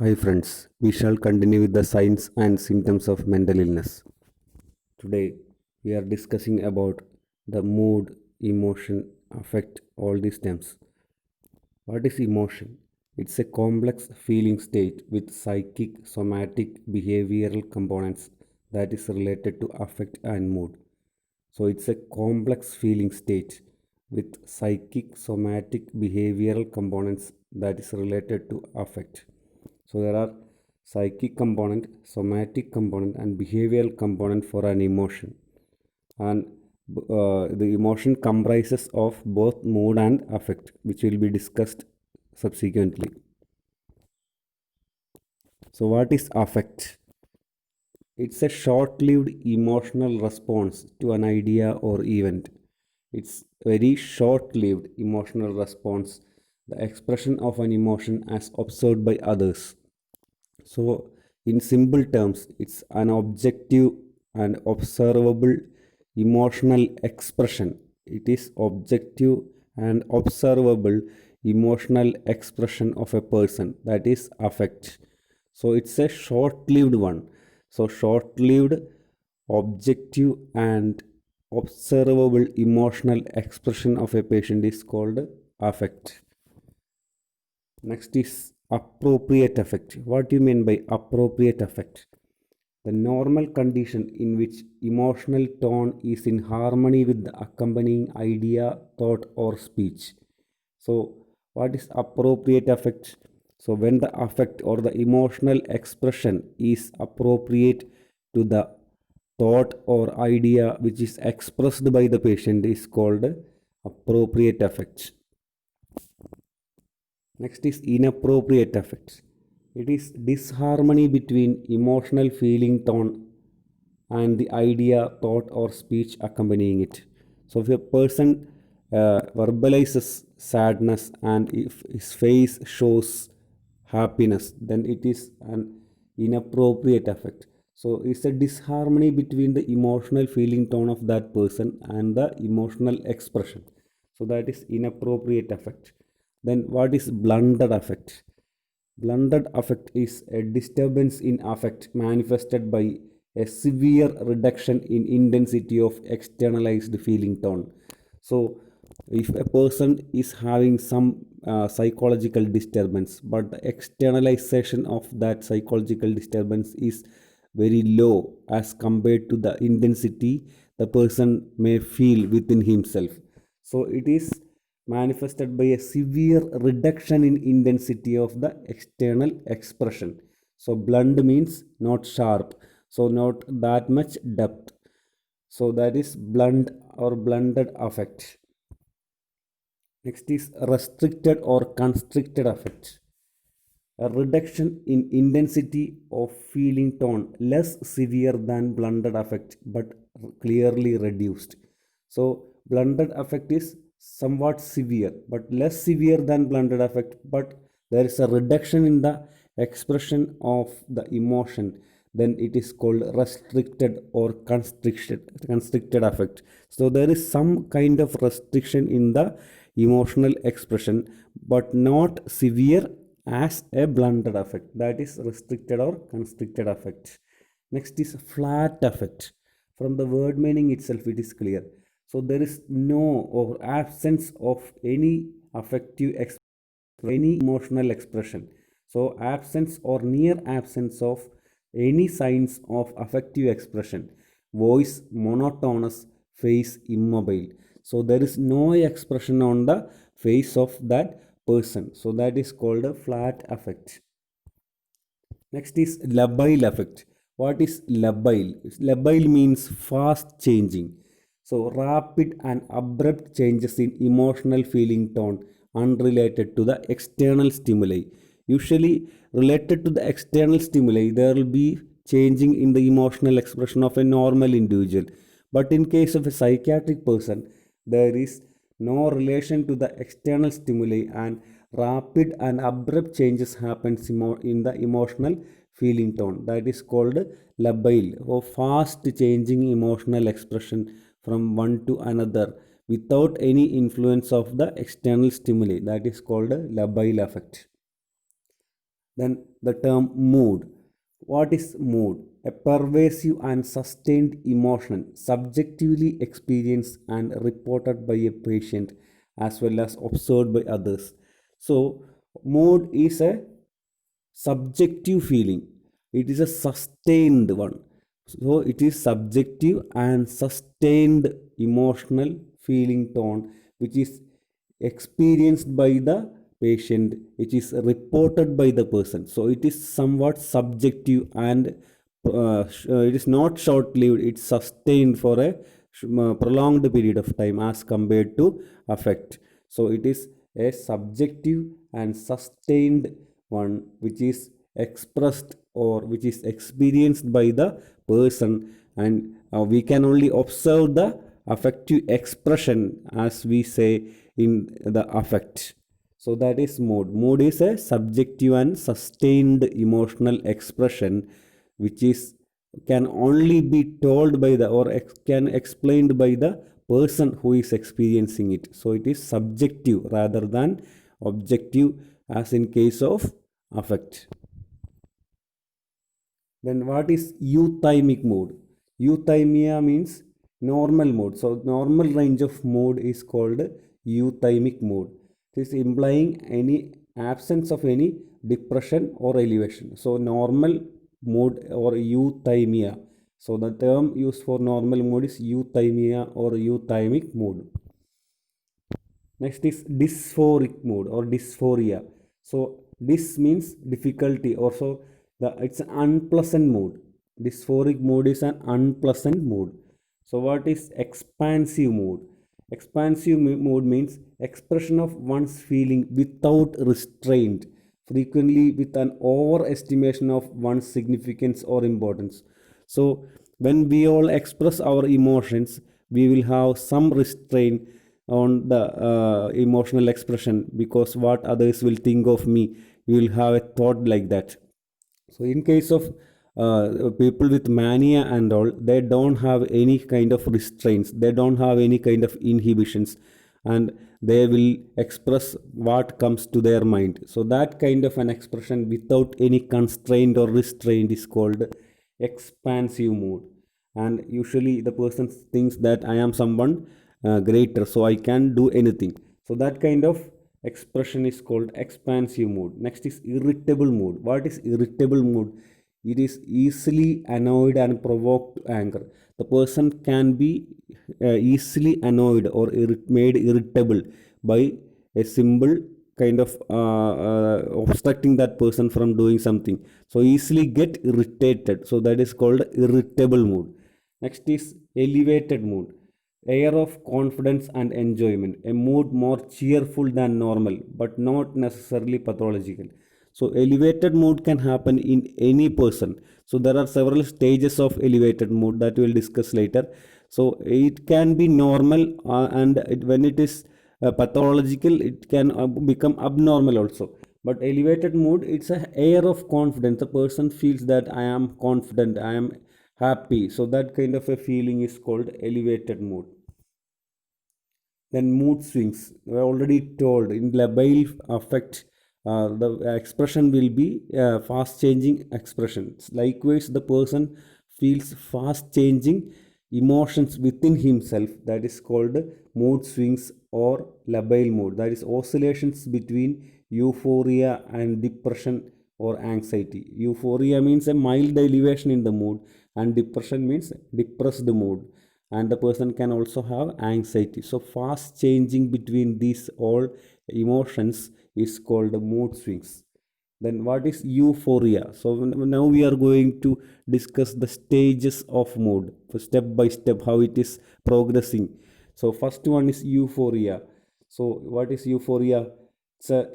Hi friends, we shall continue with the signs and symptoms of mental illness. Today we are discussing about the mood, emotion, affect, all these terms. What is emotion? It's a complex feeling state with psychic, somatic, behavioral components that is related to affect and mood. So it's a complex feeling state with psychic, somatic, behavioral components that is related to affect. So there are psychic component, somatic component, and behavioral component for an emotion. And the emotion comprises of both mood and affect, which will be discussed subsequently. So what is affect? It's a short-lived emotional response to an idea or event. It's very short-lived emotional response, the expression of an emotion as observed by others. So, in simple terms, it's an objective and observable emotional expression. It is objective and observable emotional expression of a person, that is affect. So, it's a short lived one. So, short lived, objective, and observable emotional expression of a patient is called affect. Next is appropriate affect. What do you mean by appropriate affect? The normal condition in which emotional tone is in harmony with the accompanying idea, thought, or speech. So, what is appropriate affect? So, when the affect or the emotional expression is appropriate to the thought or idea which is expressed by the patient is called appropriate affect. Next is inappropriate affects. It is disharmony between emotional feeling tone and the idea, thought, or speech accompanying it. So, if a person verbalizes sadness and if his face shows happiness, then it is an inappropriate affect. So, it's a disharmony between the emotional feeling tone of that person and the emotional expression. So, that is inappropriate affect. Then, what is blunted affect? Blunted affect is a disturbance in affect manifested by a severe reduction in intensity of externalized feeling tone. So, if a person is having some psychological disturbance, but the externalization of that psychological disturbance is very low as compared to the intensity the person may feel within himself. So, it is manifested by a severe reduction in intensity of the external expression. So, blunt means not sharp, so not that much depth. So, that is blunt or blunted affect. Next is restricted or constricted affect. A reduction in intensity of feeling tone less severe than blunted affect but clearly reduced. So, blunted affect is somewhat severe but less severe than blunted affect, but there is a reduction in the expression of the emotion, then it is called restricted or constricted affect. So there is some kind of restriction in the emotional expression but not severe as a blunted affect, that is restricted or constricted affect. Next is flat affect. From the word meaning itself it is clear. So there is no or absence of any affective any emotional expression. So absence or near absence of any signs of affective expression. Voice monotonous, face immobile. So there is no expression on the face of that person. So that is called a flat affect. Next is labile affect. What is labile? Labile means fast changing. So rapid and abrupt changes in emotional feeling tone unrelated to the external stimuli. Usually related to the external stimuli, there will be changing in the emotional expression of a normal individual. But in case of a psychiatric person, there is no relation to the external stimuli and rapid and abrupt changes happens in the emotional feeling tone, that is called labile or fast changing emotional expression from one to another without any influence of the external stimuli, that is called labile affect. Then the term mood. What is mood? A pervasive and sustained emotion subjectively experienced and reported by a patient as well as observed by others. So mood is a subjective feeling. It is a sustained one. So it is subjective and sustained emotional feeling tone which is experienced by the patient, which is reported by the person. So it is somewhat subjective and it is not short lived, it's sustained for a prolonged period of time as compared to affect. So it is a subjective and sustained one which is expressed or which is experienced by the person, and we can only observe the affective expression as we say in the affect. So that is mood. Mood is a subjective and sustained emotional expression which is can only be told by the or can explained by the person who is experiencing it. So it is subjective rather than objective as in case of affect. Then what is euthymic mood? Euthymia means normal mood. So normal range of mood is called euthymic mood. This is implying any absence of any depression or elevation. So normal mood or euthymia. So the term used for normal mood is euthymia or euthymic mood. Next is dysphoric mood or dysphoria. So dys means difficulty, or so it's an unpleasant mood. Dysphoric mood is an unpleasant mood. So what is expansive mood? Expansive mood means expression of one's feeling without restraint, frequently with an overestimation of one's significance or importance. So when we all express our emotions, we will have some restraint on the emotional expression, because what others will think of me, you will have a thought like that. So in case of people with mania and all, they don't have any kind of restraints, they don't have any kind of inhibitions, and they will express what comes to their mind. So that kind of an expression without any constraint or restraint is called expansive mood. And usually the person thinks that I am someone greater, so I can do anything. So that kind of expression is called expansive mood. Next is irritable mood. What is irritable mood? It is easily annoyed and provoked anger. The person can be easily annoyed or made irritable by a simple kind of obstructing that person from doing something. So easily get irritated. So that is called irritable mood. Next is elevated mood. Air of confidence and enjoyment. A mood more cheerful than normal, but not necessarily pathological. So elevated mood can happen in any person. So there are several stages of elevated mood that we will discuss later. So it can be normal, and when it is pathological, it can become abnormal also. But elevated mood, it's a air of confidence. The person feels that I am confident, I am happy. So that kind of a feeling is called elevated mood. Then mood swings, I already told in labile affect, the expression will be fast changing expressions. Likewise the person feels fast changing emotions within himself, that is called mood swings or labile mood, that is oscillations between euphoria and depression or anxiety. Euphoria means a mild elevation in the mood, and depression means depressed mood, and the person can also have anxiety. So fast changing between these all emotions is called mood swings. Then what is euphoria? So now we are going to discuss the stages of mood, so step by step how it is progressing. So first one is euphoria. So what is euphoria? It's a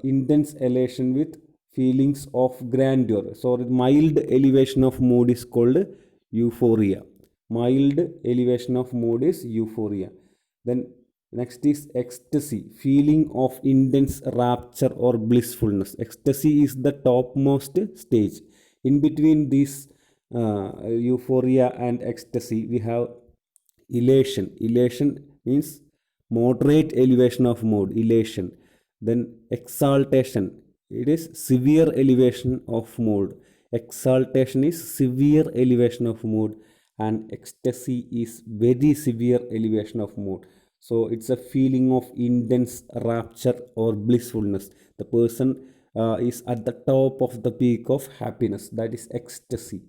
intense elation with feelings of grandeur. So mild elevation of mood is called euphoria. Mild elevation of mood is euphoria. Then next is ecstasy, feeling of intense rapture or blissfulness. Ecstasy is the topmost stage. In between this euphoria and ecstasy, we have elation. Elation means moderate elevation of mood, elation. Then exaltation, it is severe elevation of mood. Exaltation is severe elevation of mood, and ecstasy is very severe elevation of mood. So it's a feeling of intense rapture or blissfulness. The person is at the top of the peak of happiness. That is ecstasy.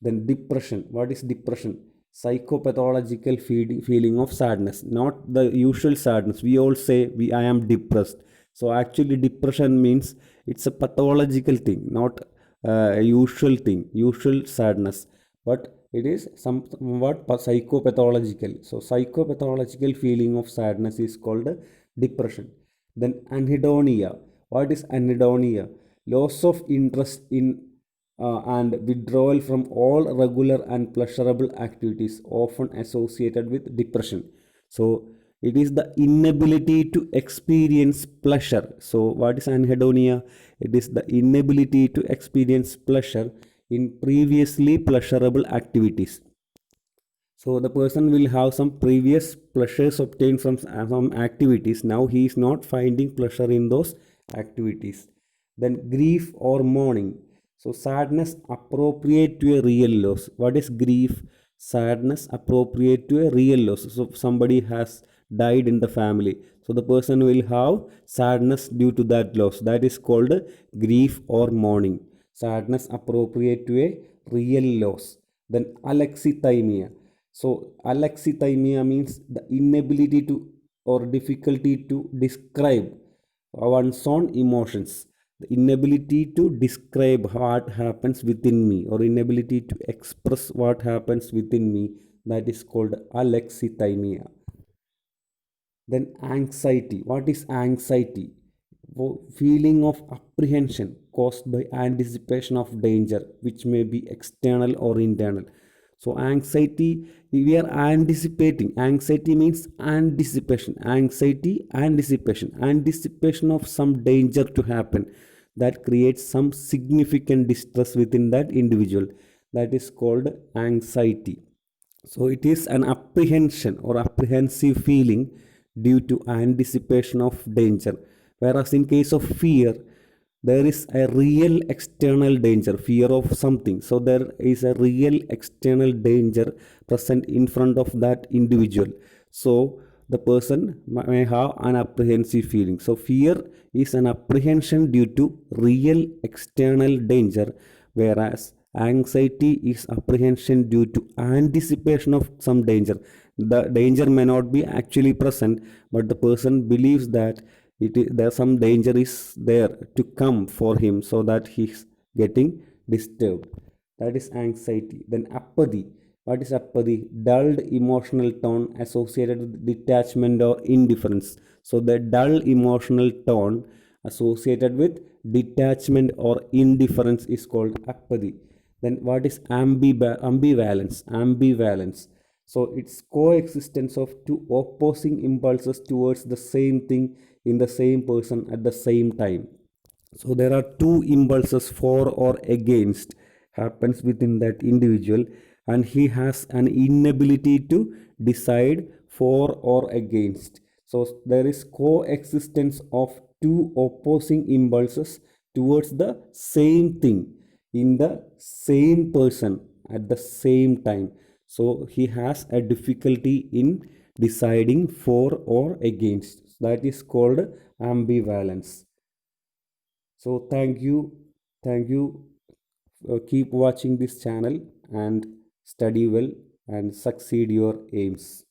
Then depression. What is depression? Psychopathological feeling of sadness, not the usual sadness. We all say I am depressed. So actually, depression means it's a pathological thing, not a usual thing, usual sadness. But it is somewhat psychopathological. So psychopathological feeling of sadness is called depression. Then anhedonia. What is anhedonia? Loss of interest in and withdrawal from all regular and pleasurable activities, often associated with depression. So it is the inability to experience pleasure. So what is anhedonia? It is the inability to experience pleasure in previously pleasurable activities. So the person will have some previous pleasures obtained from some activities. Now he is not finding pleasure in those activities. Then grief or mourning. So sadness appropriate to a real loss. What is grief? Sadness appropriate to a real loss. So somebody has died in the family. So the person will have sadness due to that loss. That is called grief or mourning. Sadness appropriate to a real loss. Then alexithymia. So alexithymia means the inability to or difficulty to describe one's own emotions. The inability to describe what happens within me or inability to express what happens within me, that is called alexithymia. Then anxiety. What is anxiety? Feeling of apprehension caused by anticipation of danger, which may be external or internal. So anxiety, we are anticipating. Anxiety means anticipation. Anxiety, anticipation of some danger to happen, that creates some significant distress within that individual. That is called anxiety. So it is an apprehension or apprehensive feeling due to anticipation of danger. Whereas in case of fear, there is a real external danger, fear of something. So there is a real external danger present in front of that individual. So the person may have an apprehensive feeling. So fear is an apprehension due to real external danger, whereas anxiety is apprehension due to anticipation of some danger. The danger may not be actually present, but the person believes that there some danger is there to come for him, so that he's getting disturbed. That is anxiety. Then apathy. What is apathy? Dulled emotional tone associated with detachment or indifference. So the dull emotional tone associated with detachment or indifference is called apathy. Then what is ambivalence? Ambivalence. So it's coexistence of two opposing impulses towards the same thing in the same person at the same time. So there are two impulses, for or against, happens within that individual, and he has an inability to decide for or against. So there is coexistence of two opposing impulses towards the same thing in the same person at the same time. So he has a difficulty in deciding for or against. That is called ambivalence. So thank you. Keep watching this channel and study well and succeed your aims.